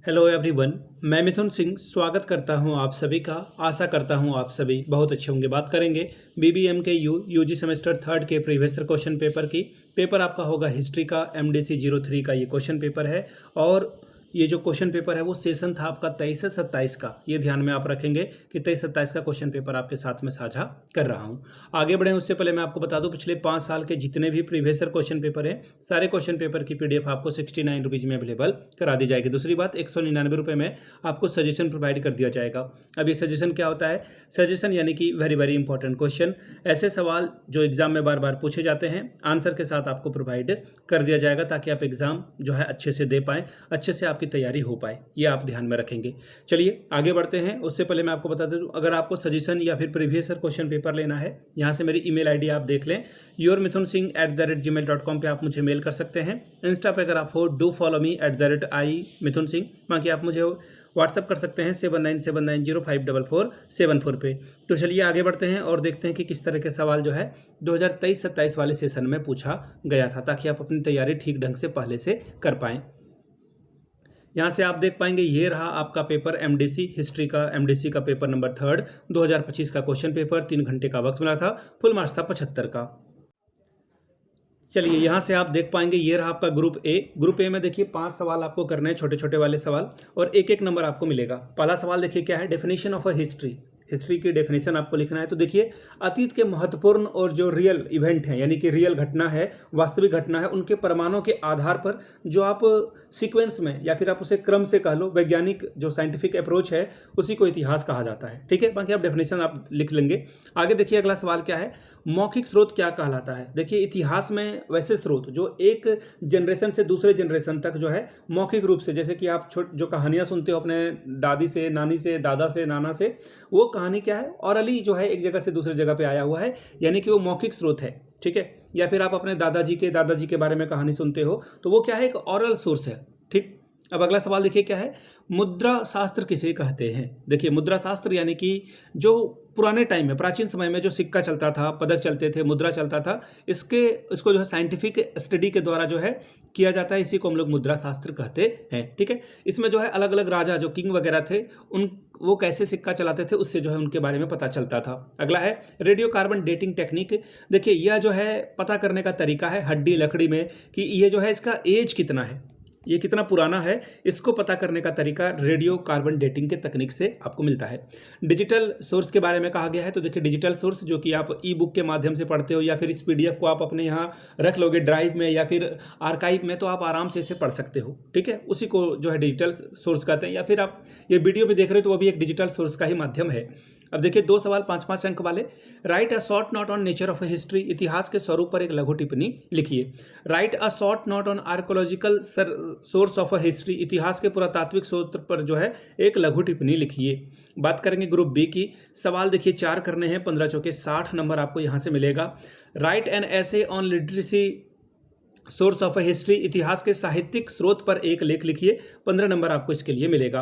Hello everyone, मैं मिथुन सिंह स्वागत करता हूं आप सभी का। आशा करता हूं आप सभी बहुत अच्छे होंगे। बात करेंगे बीबीएम के यूजी सेमेस्टर थर्ड के प्रीवियस क्वेश्चन पेपर की। पेपर आपका होगा हिस्ट्री का, एमडीसी 03 का ये क्वेश्चन पेपर है। और ये जो क्वेश्चन पेपर है वो सेशन था आपका 23 से 27 का। ये ध्यान में आप रखेंगे कि 23-27 का क्वेश्चन पेपर आपके साथ में साझा कर रहा हूँ। आगे बढ़ें उससे पहले मैं आपको बता दूं, पिछले 5 साल के जितने भी प्रीवियस क्वेश्चन पेपर हैं, सारे क्वेश्चन पेपर की पीडीएफ आपको 69 रुपीज़ में अवेलेबल करा दी जाएगी। दूसरी बात, 199 रुपये में आपको सजेशन प्रोवाइड कर दिया जाएगा। अब ये सजेशन क्या होता है? सजेशन यानी कि वेरी वेरी इंपॉर्टेंट क्वेश्चन, ऐसे सवाल जो एग्जाम में बार बार पूछे जाते हैं, आंसर के साथ आपको प्रोवाइड कर दिया जाएगा ताकि आप एग्जाम जो है अच्छे से दे पाएँ, अच्छे से आपकी तैयारी हो पाए। ये आप ध्यान में रखेंगे। चलिए आगे बढ़ते हैं। उससे पहले मैं आपको बता दूं, अगर आपको सजेशन या फिर प्रीवियस क्वेश्चन पेपर लेना है, यहाँ से मेरी ईमेल आईडी आप देख लें, yourmithunsingh@gmail.com पे आप मुझे मेल कर सकते हैं। इंस्टा पे अगर आप हो, डू फॉलो मी @i-mithunsingh। बाकी आप मुझे व्हाट्सअप कर सकते हैं 7979054474 पे। तो चलिए आगे बढ़ते हैं और देखते हैं कि किस तरह के सवाल जो है 2023-27 वाले सेशन में पूछा गया था, ताकि आप अपनी तैयारी ठीक ढंग से पहले से कर पाएँ। यहाँ से आप देख पाएंगे, ये रहा आपका पेपर एमडीसी हिस्ट्री का, एमडीसी का पेपर नंबर 3 2025 का क्वेश्चन पेपर। 3 घंटे का वक्त मिला था, फुल मार्क्स था 75 का। चलिए यहाँ से आप देख पाएंगे, ये रहा आपका ग्रुप ए। ग्रुप ए में देखिए 5 सवाल आपको करने हैं, छोटे छोटे वाले सवाल, और एक एक नंबर आपको मिलेगा। पहला सवाल देखिए क्या है, definition of a history. History की डेफिनेशन आपको लिखना है। तो देखिए, अतीत के महत्वपूर्ण और जो रियल इवेंट हैं, यानी कि रियल घटना है, वास्तविक घटना है, उनके प्रमाणों के आधार पर जो आप सीक्वेंस में या फिर आप उसे क्रम से कह लो, वैज्ञानिक जो साइंटिफिक अप्रोच है उसी को इतिहास कहा जाता है। ठीक है, बाकी आप डेफिनेशन आप लिख लेंगे। आगे देखिए अगला सवाल क्या है, मौखिक स्रोत क्या कहलाता है। देखिए इतिहास में वैसे स्रोत जो एक जनरेशन से दूसरे जनरेशन तक जो है मौखिक रूप से, जैसे कि आप जो कहानियां सुनते हो अपने दादी से, नानी से, दादा से, नाना से, वो कहानी क्या है, ऑरली जो है एक जगह से दूसरी जगह पे आया हुआ है, यानी कि वो मौखिक स्रोत है। ठीक है, या फिर आप अपने दादाजी के बारे में कहानी सुनते हो तो वो क्या है, एक ऑरल सोर्स है। ठीक, अब अगला सवाल देखिए क्या है, मुद्रा शास्त्र किसे कहते हैं। देखिए मुद्रा शास्त्र यानी कि जो पुराने टाइम में, प्राचीन समय में जो सिक्का चलता था, पदक चलते थे, मुद्रा चलता था, इसको जो है साइंटिफिक स्टडी के द्वारा जो है किया जाता है, इसी को हम लोग मुद्रा शास्त्र कहते हैं। ठीक है, इसमें जो है अलग अलग राजा जो किंग वगैरह थे, वो कैसे सिक्का चलाते थे उससे जो है उनके बारे में पता चलता था। अगला है रेडियो कार्बन डेटिंग टेक्निक। देखिए यह जो है पता करने का तरीका है हड्डी लकड़ी में कि ये जो है इसका एज कितना है, ये कितना पुराना है, इसको पता करने का तरीका रेडियो कार्बन डेटिंग के तकनीक से आपको मिलता है। डिजिटल सोर्स के बारे में कहा गया है। तो देखिए डिजिटल सोर्स जो कि आप ई बुक के माध्यम से पढ़ते हो, या फिर इस पीडीएफ को आप अपने यहाँ रख लोगे ड्राइव में या फिर आर्काइव में, तो आप आराम से इसे पढ़ सकते हो। ठीक है, उसी को जो है डिजिटल सोर्स कहते हैं। या फिर आप ये वीडियो भी देख रहे हो तो वो भी एक डिजिटल सोर्स का ही माध्यम है। अब देखिए 2 सवाल 5-5 अंक वाले। Right a short note on nature of history. इतिहास के स्वरूप पर एक लघु टिप्पणी लिखिए। Right a short note on archaeological source of a history. इतिहास के पुरातात्विक स्रोत पर जो है एक लघु टिप्पणी लिखिए। बात करेंगे ग्रुप बी की। सवाल देखिए 4 करने हैं, 15 चौके 60 नंबर आपको यहाँ से मिलेगा। राइट एन ऐसे on literacy source of a history. इतिहास के साहित्यिक स्रोत पर एक लेख लिखिए, 15 नंबर आपको इसके लिए मिलेगा।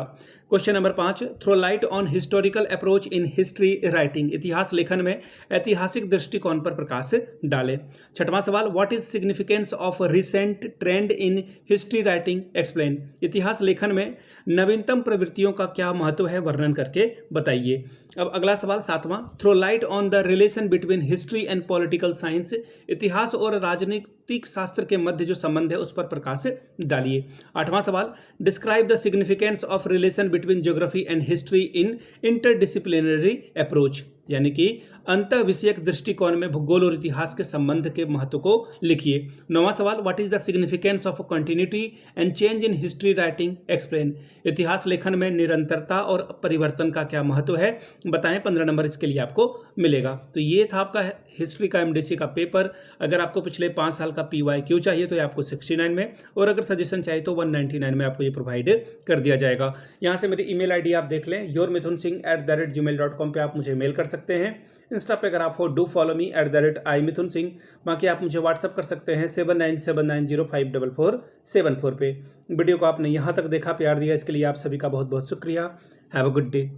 Question number 5, throw light on historical approach in history writing. इतिहास लेखन में ऐतिहासिक दृष्टिकोण पर प्रकाश डालें। 6वां सवाल, what is significance of recent trend in history writing, explain. इतिहास लेखन में नवीनतम प्रवृत्तियों का क्या महत्व है, वर्णन करके बताइए। अब अगला सवाल 7वां, throw light on the relation between history and political science. इतिहास और राजनीतिक शास्त्र के मध्य जो संबंध है उस पर प्रकाश डालिए। 8वां सवाल, describe the significance of relation between geography and history in interdisciplinary approach, यानी कि अंतर विषयक दृष्टिकोण में भूगोल और इतिहास के संबंध के महत्व को लिखिए। 9वां सवाल, what is the significance of continuity and change in history writing, explain. इतिहास लेखन में निरंतरता और परिवर्तन का क्या महत्व है, बताएं। 15 नंबर इसके लिए आपको मिलेगा। तो ये था आपका हिस्ट्री का एमडीसी का पेपर। अगर आपको पिछले 5 साल का PYQ चाहिए तो ये आपको 69 में, और अगर सजेशन चाहिए तो 199 में आपको ये प्रोवाइड कर दिया जाएगा। यहाँ से मेरी ईमेल आईडी आप देख लें, yourmithunsingh@gmail.com पे आप मुझे मेल कर सकते हैं। इंस्टा पे अगर आप हो, डू फॉलो मी @i-mithunsingh। बाकी आप मुझे व्हाट्सअप कर सकते हैं 7979054474 पे। वीडियो को आपने यहाँ तक देखा, प्यार दिया, इसके लिए आप सभी का बहुत बहुत शुक्रिया। Have a good day.